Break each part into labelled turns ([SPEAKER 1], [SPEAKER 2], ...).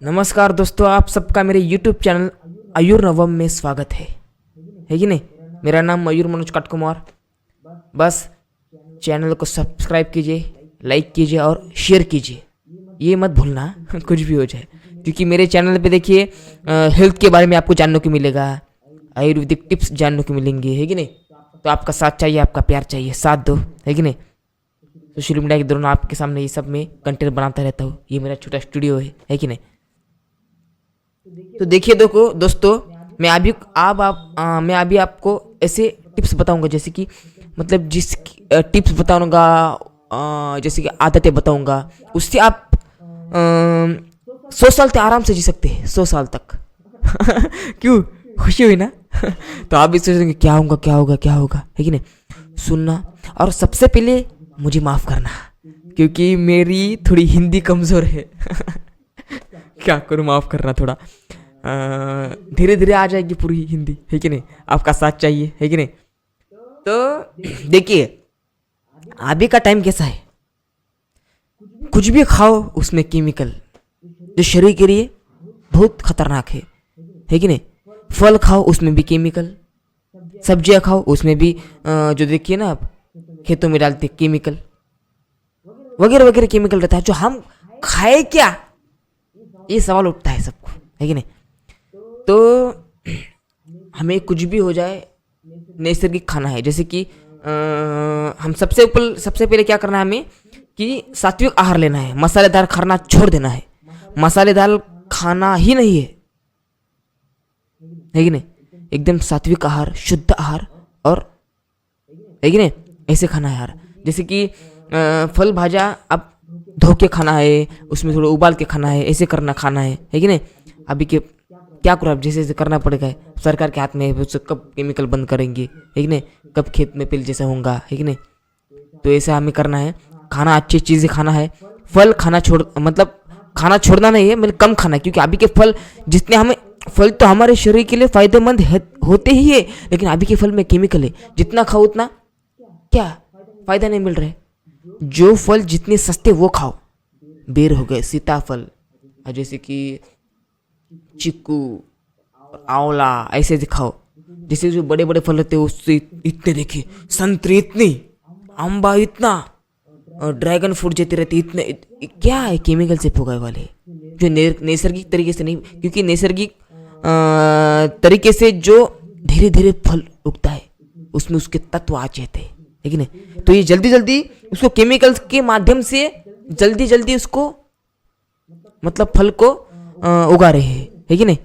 [SPEAKER 1] नमस्कार दोस्तों, आप सबका मेरे YouTube चैनल आयुर नवम में स्वागत है कि नहीं। मेरा नाम मयूर मनोज कटकुमार। बस चैनल को सब्सक्राइब कीजिए, लाइक कीजिए और शेयर कीजिए। ये मत भूलना कुछ भी हो जाए, क्योंकि मेरे चैनल पे देखिए हेल्थ के बारे में आपको जानने को मिलेगा, आयुर्वेदिक टिप्स जानने को मिलेंगे, है कि नहीं। तो आपका साथ चाहिए, आपका प्यार चाहिए, साथ दो, है कि नहीं। सोशल मीडिया के दौरान आपके सामने ये सब में कंटेंट बनाता रहता हूँ। ये मेरा छोटा स्टूडियो है कि नहीं। तो देखिए दोस्तों, मैं अभी आपको ऐसे टिप्स बताऊंगा, जैसे कि मतलब जिस टिप्स बताऊंगा, जैसे कि आदतें बताऊंगा, उससे आप 100 साल तक आराम से जी सकते हैं, 100 साल तक क्यों, खुशी हुई ना तो आप भी सोचेंगे क्या होगा, है कि नहीं। सुनना, और सबसे पहले मुझे माफ़ करना, क्योंकि मेरी थोड़ी हिंदी कमज़ोर है क्या करूँ, माफ़ करना थोड़ा। धीरे धीरे आ जाएगी पूरी हिंदी, है कि नहीं। आपका साथ चाहिए, है कि नहीं। तो देखिए, अभी का टाइम कैसा है, कुछ भी खाओ उसमें केमिकल, जो शरीर के लिए बहुत खतरनाक है कि नहीं। फल खाओ उसमें भी केमिकल, सब्जियां खाओ उसमें भी जो देखिए ना आप खेतों में डालते केमिकल वगैरह वगैरह केमिकल रहता है। जो हम खाए क्या, ये सवाल उठता है सबको, है कि नहीं। तो हमें कुछ भी हो जाए, नैसर्गिक खाना है। जैसे कि हम सबसे पहले क्या करना है, हमें कि सात्विक आहार लेना है, मसालेदार खाना छोड़ देना है। मसालेदार खाना ही नहीं है कि नहीं। एकदम सात्विक आहार, शुद्ध आहार, और है कि नहीं, ऐसे खाना है यार। जैसे कि फल भाजा अब धो के खाना है, उसमें थोड़ा उबाल के खाना है, ऐसे खाना है कि नहीं। अभी के क्या करो, अब जैसे करना पड़ेगा, सरकार के हाथ में है, कब केमिकल बंद करेंगे, है कि नहीं, कब खेत में पहले जैसा होगा, है कि नहीं। तो ऐसा हमें करना है, खाना अच्छी चीज़ें खाना है। फल खाना खाना छोड़ना नहीं है, मतलब कम खाना है, क्योंकि अभी के फल जितने हमें फल तो हमारे शरीर के लिए फायदेमंद होते ही है, लेकिन अभी के फल में केमिकल है। जितना खाओ उतना क्या फायदा नहीं मिल रहा है। जो फल जितने सस्ते वो खाओ, बेर हो गए, सीताफल, जैसे कि चीकू, आंवला, ऐसे खाओ। जैसे जो बड़े बड़े फल रहते हैं उससे इतने देखिए, संतरे इतनी, आंबा इतना, और ड्रैगन फ्रूट जैसे रहते इतने, क्या है, केमिकल से उगाए वाले, जो नैसर्गिक तरीके से नहीं। क्योंकि नैसर्गिक तरीके से जो धीरे धीरे फल उगता है, उसमें उसके तत्व आ जाते हैं, है कि नहीं। तो ये जल्दी जल्दी उसको केमिकल्स के माध्यम से जल्दी उसको मतलब फल को उगा रहे हैं, है कि नहीं।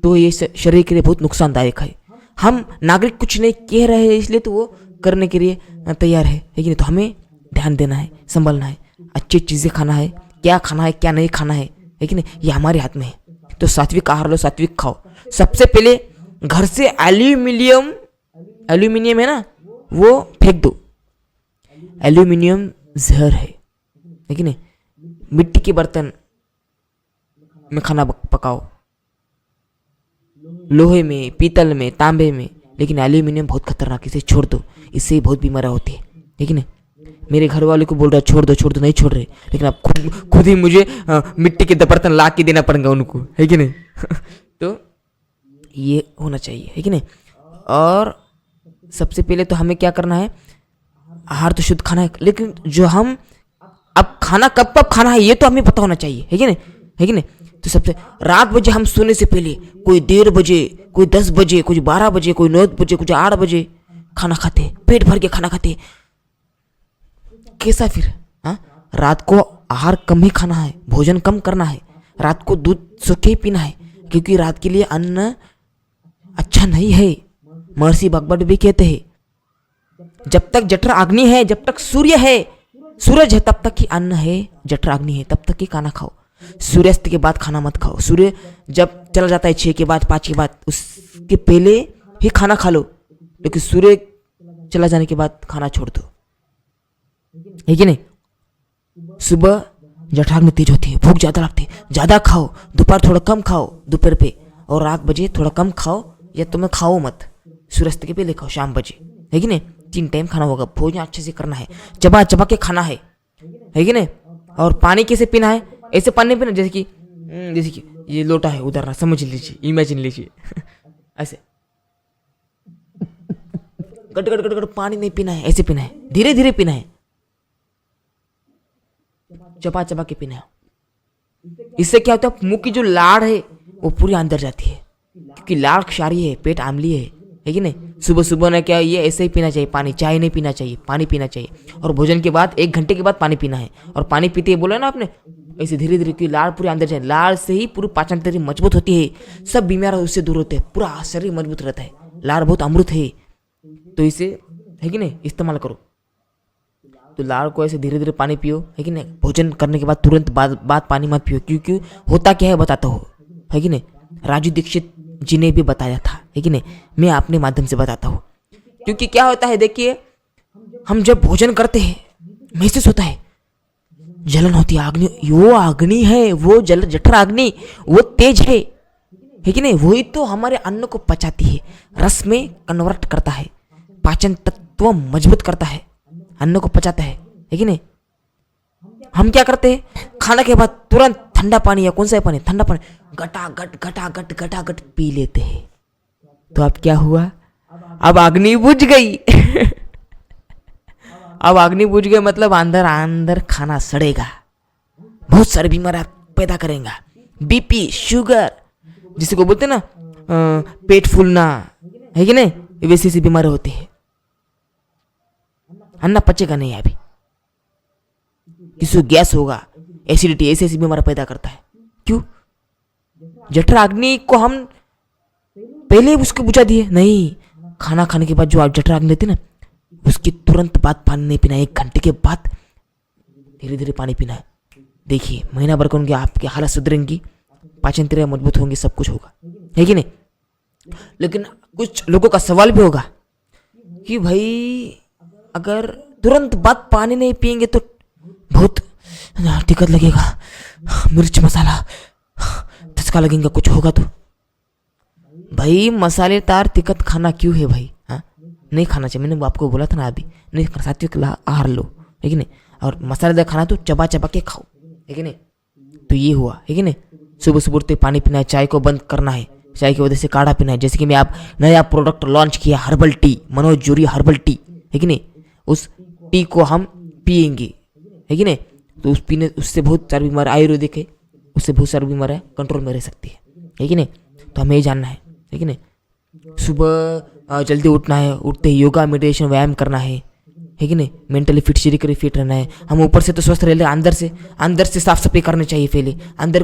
[SPEAKER 1] तो ये शरीर के लिए बहुत नुकसानदायक है। हम नागरिक कुछ नहीं कह रहे हैं, इसलिए तो वो करने के लिए तैयार है कि नहीं। तो हमें ध्यान देना है, संभलना है, अच्छी चीज़ें खाना है, क्या खाना है क्या नहीं खाना है कि नहीं, ये हमारे हाथ में है। तो सात्विक आहार लो, सात्विक खाओ। सबसे पहले घर से एल्यूमिनियम है ना, वो फेंक दो। एल्यूमिनियम जहर है कि नहीं। मिट्टी के बर्तन में खाना पकाओ, लोहे में, पीतल में, तांबे में, लेकिन एल्यूमिनियम बहुत खतरनाक, इसे छोड़ दो, इससे बहुत बीमारियां होती है कि नहीं। मेरे घर वाले को बोल रहा छोड़ दो, नहीं छोड़ रहे, लेकिन अब खुद ही मुझे मिट्टी के बर्तन ला के देना पड़ेगा उनको, है कि नहीं तो ये होना चाहिए, है कि नहीं। और सबसे पहले तो हमें क्या करना है, आहार तो शुद्ध खाना है, लेकिन जो हम अब खाना कब खाना है ये तो हमें पता होना चाहिए, है कि नहीं। तो सबसे रात बजे हम सोने से पहले, कोई 1:30 बजे, कोई 10 बजे, कोई 12 बजे, कोई 9 बजे, कोई 8 बजे खाना खाते, पेट भर के खाना खाते, कैसा फिर। हाँ, रात को आहार कम ही खाना है, भोजन कम करना है, रात को दूध सूखे ही पीना है, क्योंकि रात के लिए अन्न अच्छा नहीं है। महर्षि भगवत भी कहते हैं, जब तक जठर अग्नि है, जब तक सूरज है, तब तक ही अन्न है, जठर अग्नि है तब तक ही खाना खाओ। सूर्यास्त के बाद खाना मत खाओ। सूर्य जब चला जाता है 6 के बाद, 5 के बाद, उसके पहले ही खाना खा लो, लेकिन सूर्य चला जाने के बाद खाना छोड़ दो, है कि नहीं। सुबह जठराग्नि तेज होती है, भूख ज्यादा लगती है, ज्यादा खाओ। दोपहर थोड़ा कम खाओ दोपहर पे, और रात बजे थोड़ा कम खाओ, या तुम्हें खाओ मत, सूर्यास्त के पहले खाओ, शाम बजे, है कि नहीं। 3 टाइम खाना होगा, भोजन अच्छे से करना है, चबा के खाना है कि नहीं। और पानी कैसे पीना है, ऐसे पानी पीना जैसे कि जैसे कि ये लोटा है उधर, समझ लीजिए, इमेजिन लीजिए ऐसे गट गट गट गट पानी नहीं पीना है, ऐसे पीना है, धीरे धीरे पीना है, चबा चबा के पीना है। इससे क्या होता है, मुंह की जो लाड़ है वो पूरी अंदर जाती है, क्योंकि लाड़ क्षारीय है, पेट अम्लीय है कि नहीं। सुबह सुबह ना क्या ये ऐसे ही पीना चाहिए पानी, चाय नहीं पीना चाहिए, पानी पीना चाहिए। और भोजन के बाद 1 घंटे के बाद पानी पीना है। और पानी पीते ही बोला ना आपने, ऐसे धीरे धीरे की लाड़ पूरी अंदर जाए, लाड़ से ही पूरी पाचन तंत्र मजबूत होती है, सब बीमार उससे दूर होते हैं, पूरा शरीर मजबूत रहता है। लाड़ बहुत अमृत है, तो इसे है कि नहीं इस्तेमाल करो। तो लाड़ को ऐसे धीरे धीरे पानी पियो, है कि नहीं। भोजन करने के बाद तुरंत बाद पानी मत पियो, क्योंकि होता क्या है बताता हो, है कि नहीं। राजू दीक्षित जी ने भी बताया था, है कि नहीं, मैं अपने माध्यम से बताता हूँ। क्योंकि क्या होता है देखिए, हम जब भोजन करते हैं महसूस होता है जलन होती है, अग्नि, वो अग्नि है, वो जठर अग्नि, वो तेज है कि नहीं। वही तो हमारे अन्न को पचाती है, रस में कन्वर्ट करता है, पाचन तत्व मजबूत करता है, अन्न को पचाता है कि नहीं। हम क्या करते हैं, खाना के बाद तुरंत ठंडा पानी, या कौन सा पानी, ठंडा पानी घटाघट पी लेते हैं। तो अब क्या हुआ, अब अग्नि बुझ गई अब अग्नि बुझ गई मतलब अंदर अंदर खाना सड़ेगा, बहुत सारी बीमारियां पैदा करेगा, बीपी, शुगर, जिसे को बोलते हैं ना पेट फूलना, है कि नहीं, वैसी सी बीमारी होती है। अन्ना पचेगा नहीं, अभी किसी को गैस होगा, एसिडिटी, ऐसी ऐसी बीमारी पैदा करता है। क्यों, जठर अग्नि को हम पहले उसको बुझा दिए नहीं। खाना खाने के बाद जो आप जठर अग्नि लेते ना, उसके तुरंत बाद पानी नहीं पीना है, 1 घंटे के बाद धीरे धीरे पानी पीना है। देखिए महीना भर करूंगी, आपकी हालत सुधरेंगी, पाचन तंत्र मजबूत होंगे, सब कुछ होगा, है कि नहीं। लेकिन कुछ लोगों का सवाल भी होगा कि भाई अगर तुरंत बाद पानी नहीं पिएंगे तो बहुत दिक्कत लगेगा, मिर्च मसाला चस्का लगेगा, कुछ होगा तो। भाई मसालेदार तिखट खाना क्यों है भाई, हाँ नहीं खाना चाहिए। मैंने आपको बोला था ना अभी, नहीं सात्विक आहार लो, है कि नहीं। और मसालेदार खाना तो चबा चबा के खाओ, है कि नहीं। तो ये हुआ, है कि नहीं। सुबह सुबह उठते पानी पीना है, चाय को बंद करना है, चाय की वजह से काढ़ा पीना है। जैसे कि मैं आप नया प्रोडक्ट लॉन्च किया, हर्बल टी, मनोज जूरी हर्बल टी, है कि नहीं। उस टी को हम पिएंगे, है कि नहीं। तो उस पीने उससे बहुत सारी बीमारी, आयुर्वेदिक है, उससे बहुत सारी बीमारियाँ कंट्रोल में रह सकती है कि नहीं। तो हमें ये जानना है कि नहीं। सुबह जल्दी उठना है, उठते ही योगा, मेडिटेशन, व्यायाम करना है कि नहीं। मेंटली फिट, शरीर फिट रहना है। हम ऊपर से तो स्वस्थ रह ले, अंदर से साफ सफाई करनी चाहिए। पहले अंदर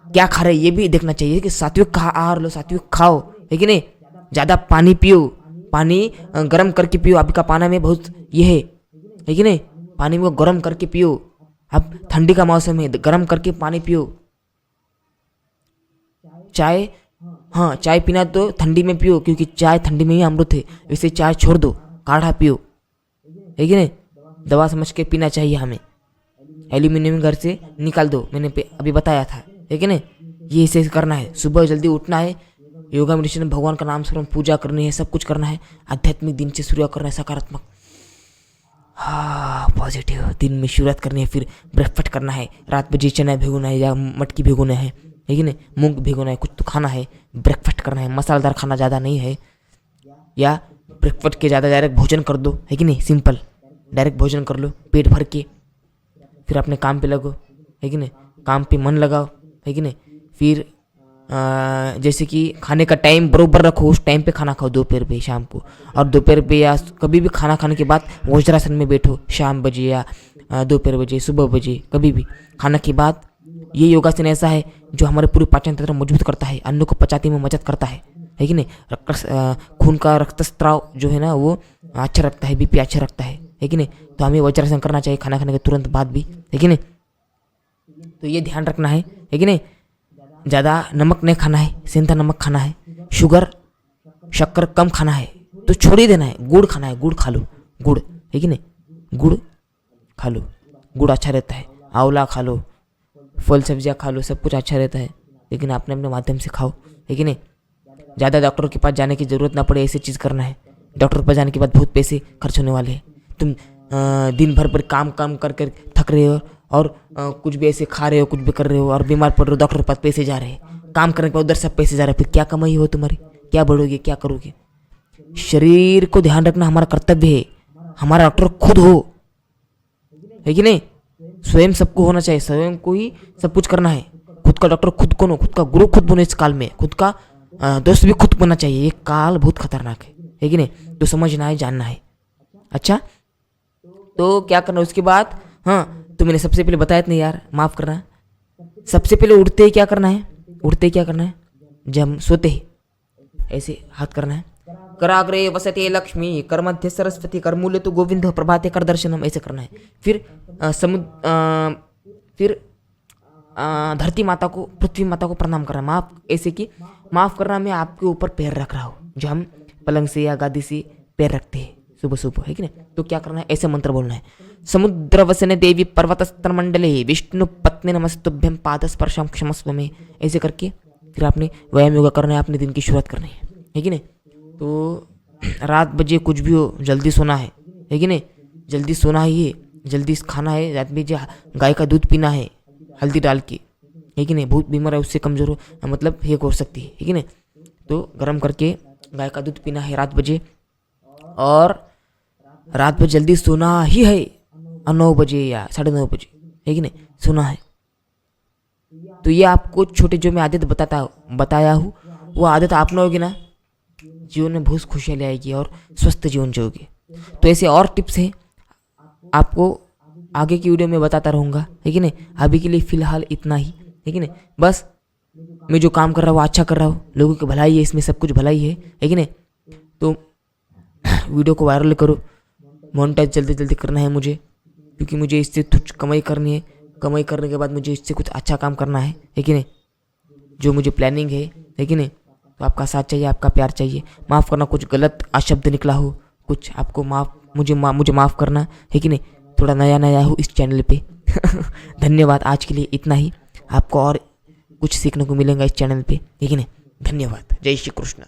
[SPEAKER 1] क्या खा रहे ये भी देखना चाहिए कि सात्विक आहार लो, सात्विक खाओ, है कि नहीं। ज़्यादा पानी पियो, पानी गर्म करके पियो। अभी का पानी में बहुत ये है कि नहीं, पानी को गर्म करके पियो। अब ठंडी का मौसम है, गर्म करके पानी पियो। चाय, हाँ चाय पीना तो ठंडी में पियो, क्योंकि चाय ठंडी में ही अमृत है। वैसे चाय छोड़ दो, काढ़ा पियो, है कि नहीं। दवा समझ के पीना चाहिए हमें। एल्यूमिनियम घर से निकाल दो, मैंने अभी बताया था, है कि नहीं। ये इसे करना है, सुबह जल्दी उठना है, योगा मेडिटेशन, भगवान का नाम स्मरण, पूजा करनी है, सब कुछ करना है। आध्यात्मिक दिन से शुरुआत करना है, सकारात्मक, हाँ पॉजिटिव दिन में शुरुआत करनी है। फिर ब्रेकफास्ट करना है, रात बजे चना भिगोना है या मटकी भिगोना है कि नहीं, मूंग भिगोना है, कुछ तो खाना है, ब्रेकफास्ट करना है। मसालेदार खाना ज़्यादा नहीं है, या ब्रेकफास्ट के ज़्यादा डायरेक्ट भोजन कर दो, है कि नहीं। सिंपल डायरेक्ट भोजन कर लो पेट भर के, फिर अपने काम पे लगो, है कि नहीं। काम पे मन लगाओ, है कि नहीं। फिर जैसे कि खाने का टाइम बरोबर रखो, उस टाइम पे खाना खाओ, दोपहर पे, शाम को। और दोपहर पे या कभी भी खाना खाने के बाद वज्रासन में बैठो, शाम बजे या दोपहर बजे, सुबह बजे, कभी भी खाना के बाद। ये योगासन ऐसा है जो हमारे पूरे पाचन तंत्र मजबूत करता है, अन्न को पचाने में मदद करता है कि नहीं। खून का रक्तस्राव जो है ना वो अच्छा रखता है, बीपी अच्छा रखता है कि नहीं। तो हमें वज्रासन करना चाहिए खाना खाने के तुरंत बाद भी, है कि नहीं। तो ये ध्यान रखना है कि नहीं। ज़्यादा नमक नहीं खाना है, सेंधा नमक खाना है, शुगर शक्कर कम खाना है तो छोड़ ही देना है। गुड़ खाना है, गुड़ खा लो, गुड़, है कि नहीं। गुड़ खा लो, गुड़ अच्छा रहता है। आंवला खा लो, फल सब्जियाँ खा लो, सब कुछ अच्छा रहता है। लेकिन अपने अपने माध्यम से खाओ, है कि नहीं। ज़्यादा डॉक्टर के पास जाने की ज़रूरत ना पड़े, ऐसी चीज़ करना है। डॉक्टर के पास जाने के बाद बहुत पैसे खर्च होने वाले हैं। तुम दिन भर पर काम कर थक रहे हो और कुछ भी ऐसे खा रहे हो, कुछ भी कर रहे हो और बीमार पड़ रहे हो, डॉक्टर के पास पैसे जा रहे हैं, काम करने के बाद उधर सब पैसे जा रहे हैं, फिर क्या कमाई हो तुम्हारी, क्या बढ़ोगे, क्या करोगे? शरीर को ध्यान रखना हमारा कर्तव्य है। हमारा डॉक्टर खुद हो, है कि नहीं? स्वयं सबको होना चाहिए, स्वयं को ही सब कुछ करना है। खुद का डॉक्टर खुद को नो, खुद का गुरु खुद बनो इस काल में, खुद का दोस्त भी खुद बनना चाहिए। ये काल बहुत खतरनाक है कि नहीं? तो समझना है, जानना है। अच्छा, तो क्या करना है उसके बाद? हाँ, तो मैंने सबसे पहले बताया नहीं यार, माफ करना। सबसे पहले उठते ही क्या करना है? उठते ही क्या करना है? जब हम सोते ही ऐसे हाथ करना है, कराग्रे वसते लक्ष्मी, कर मध्य सरस्वती, कर मूल्य तो गोविंद, प्रभाते कर दर्शनम, ऐसे करना है। फिर धरती माता को, पृथ्वी माता को प्रणाम करना। माफ ऐसे कि माफ करना, मैं आपके ऊपर पैर रख रहा हूँ, जो हम पलंग से या गादी से पैर रखते हैं सुबह सुबह, है कि नहीं? तो क्या करना है? ऐसे मंत्र बोलना है। समुद्र वसने देवी पर्वत स्तर मंडले विष्णु पत्नी नमस्तुभ्यम पाद स्पर्शम क्षमस्व में, ऐसे करके फिर आपने व्यायाम योगा करना है, अपने दिन की शुरुआत करनी है कि नहीं? तो रात बजे कुछ भी हो, जल्दी सोना है कि नहीं? जल्दी सोना ही है, जल्दी खाना है, रात में गाय का दूध पीना है हल्दी डाल के, है कि नहीं? बहुत बीमार है उससे कमजोर हो, मतलब हेक हो सकती है कि नहीं? तो गर्म करके गाय का दूध पीना है रात बजे, और रात में जल्दी सोना ही है, 9 बजे या 9:30 बजे, है कि नहीं? सोना है। तो ये आपको छोटे जो मैं आदत बताया हूँ, वो आदत अपनाओगे ना, जीवन में बहुत खुशियाँ ले आएगी और स्वस्थ जीवन जियोगे। तो ऐसे और टिप्स हैं, आपको आगे की वीडियो में बताता रहूँगा, है कि नहीं? अभी के लिए फ़िलहाल इतना ही, है कि नहीं? बस मैं जो काम कर रहा हूँ वो अच्छा कर रहा हूँ, लोगों की भलाई है, इसमें सब कुछ भलाई है कि नहीं? तो वीडियो को वायरल करो, मोनेटाइज जल्दी जल्दी करना है मुझे, क्योंकि मुझे इससे कुछ कमाई करनी है। कमाई करने के बाद मुझे इससे कुछ अच्छा काम करना है कि नहीं? जो मुझे प्लानिंग है कि नहीं? तो आपका साथ चाहिए, आपका प्यार चाहिए। माफ़ करना, कुछ गलत अशब्द निकला हो, कुछ आपको मुझे माफ़ करना, है कि नहीं? थोड़ा नया हो इस चैनल पे। धन्यवाद, आज के लिए इतना ही। आपको और कुछ सीखने को मिलेगा इस चैनल पे, है कि नहीं? धन्यवाद। जय श्री कृष्ण।